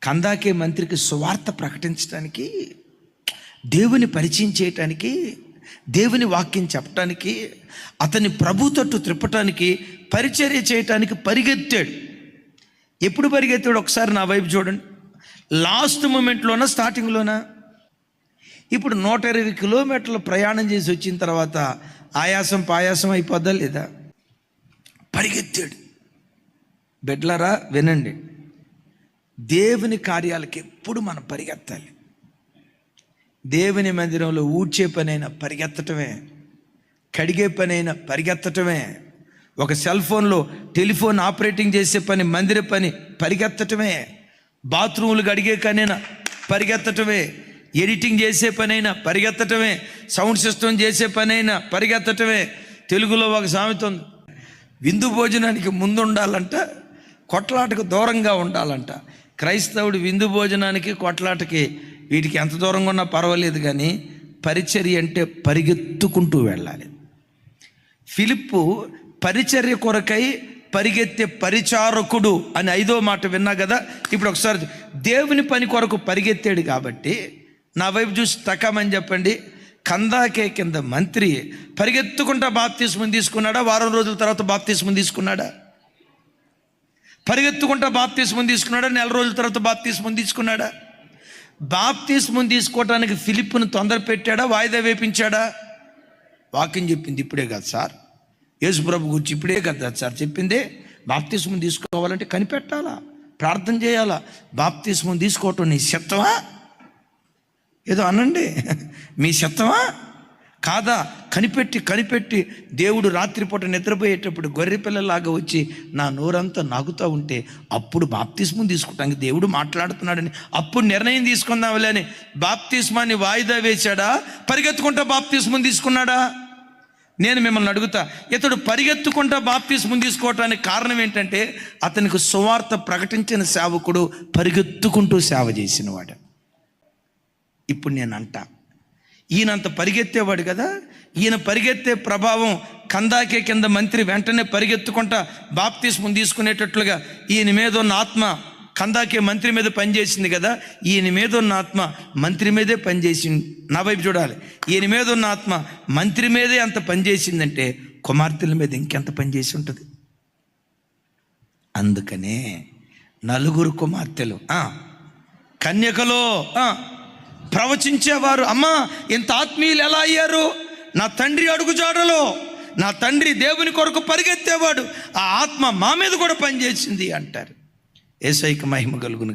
కందాకే మంత్రికి సువార్త ప్రకటించడానికి, దేవుని పరిచయం చేయటానికి, దేవుని వాక్యం చెప్పటానికి, అతని ప్రభు తట్టు త్రిప్పటానికి, పరిచర్య చేయటానికి పరిగెత్తాడు. ఎప్పుడు పరిగెత్తాడు ఒకసారి నా వైపు చూడండి. లాస్ట్ మూమెంట్లోనా, స్టార్టింగ్లోనా? ఇప్పుడు 120 కిలోమీటర్లు ప్రయాణం చేసి వచ్చిన తర్వాత ఆయాసం పాయాసం అయిపోద్దా లేదా? పరిగెత్తాడు. బిడ్డలారా వినండి, దేవుని కార్యాలకి ఎప్పుడు మనం పరిగెత్తాలి. దేవుని మందిరంలో ఊడ్చే పనైనా పరిగెత్తటమే, కడిగే పనైనా పరిగెత్తటమే, ఒక సెల్ ఫోన్లో టెలిఫోన్ ఆపరేటింగ్ చేసే పని, మందిర పని పరిగెత్తటమే, బాత్రూములు కడిగే పనైనా పరిగెత్తటమే, ఎడిటింగ్ చేసే పనైనా పరిగెత్తటమే, సౌండ్ సిస్టమ్ చేసే పనైనా పరిగెత్తటమే. తెలుగులో ఒక సామెత ఉంది, విందు భోజనానికి ముందు ఉండాలంట, కొట్లాటకు దూరంగా ఉండాలంట. క్రైస్తవుడు విందు భోజనానికి కొట్లాటకి వీటికి ఎంత దూరంగా ఉన్నా పర్వాలేదు, కానీ పరిచర్య అంటే పరిగెత్తుకుంటూ వెళ్ళాలి. ఫిలిప్పు పరిచర్య కొరకై పరిగెత్తే పరిచారకుడు అని 5వ మాట విన్నా కదా. ఇప్పుడు ఒకసారి దేవుని పని కొరకు పరిగెత్తాడు కాబట్టి నా వైపు చూసి తకమని చెప్పండి. కందాకే కింద మంత్రి పరిగెత్తుకుంటా బాప్తిస్మం తీసుకున్నాడా? వారం రోజుల తర్వాత బాప్తిస్మం తీసుకున్నాడా? పరిగెత్తుకుంటా బాప్తిస్మం తీసుకున్నాడా? నెల రోజుల తర్వాత బాప్తిస్మం తీసుకున్నాడా? బాప్తిస్మం తీసుకోవటానికి ఫిలిప్పును తొందర పెట్టాడా, వాయిదా వేపించాడా? వాక్యం చెప్పింది ఇప్పుడే కదా సార్, యేసుప్రభు గురించి ఇప్పుడే కదా సార్ చెప్పిందే. బాప్తిస్మం తీసుకోవాలంటే కనిపెట్టాలా, ప్రార్థన చేయాలా. బాప్తిస్మం తీసుకోవటం నీ శక్తమా? ఏదో అనండి, మీ శక్తమా కాదా? కనిపెట్టి దేవుడు రాత్రిపూట నిద్రపోయేటప్పుడు గొర్రె పిల్లలాగా వచ్చి నా నోరంతా నాగుతూ ఉంటే అప్పుడు బాప్తిస్మం తీసుకుంటానికి దేవుడు మాట్లాడుతున్నాడని అప్పుడు నిర్ణయం తీసుకుందాంలే అని బాప్తిస్మాన్ని వాయిదా వేశాడా? పరిగెత్తుకుంటా బాప్తిస్మం తీసుకున్నాడా? నేను మిమ్మల్ని అడుగుతా, ఇతడు పరిగెత్తుకుంటా బాప్తిస్మం తీసుకోవటానికి కారణం ఏంటంటే అతనికి సువార్త ప్రకటించిన సేవకుడు, పరిగెత్తుకుంటూ సేవ చేసినవాడు. ఇప్పుడు నేను అంటా, ఈయనంత పరిగెత్తేవాడు కదా, ఈయన పరిగెత్తే ప్రభావం కందాకే కింద మంత్రి వెంటనే పరిగెత్తుకుంటా బాప్తిస్మం తీసుకునేటట్లుగా ఈయన మీద ఉన్న ఆత్మ కందాకే మంత్రి మీద పనిచేసింది కదా, ఈయన మీద ఉన్న ఆత్మ మంత్రి మీదే పనిచేసింది. నా వైపు చూడాలి, ఈయన మీద ఉన్న ఆత్మ మంత్రి మీదే అంత పనిచేసిందంటే కుమార్తెల మీద ఇంకెంత పనిచేసి ఉంటుంది. అందుకనే 4 కుమార్తెలు కన్యకలో ప్రవచించేవారు, అమ్మా ఇంత ఆత్మీయులు ఎలా అయ్యారు? నా తండ్రి అడుగుజాడలో, నా తండ్రి దేవుని కొరకు పరిగెత్తేవాడు, ఆ ఆత్మ మా మీద కూడా పనిచేసింది అంటారు. యేసయ్యకి మహిమ కలుగును.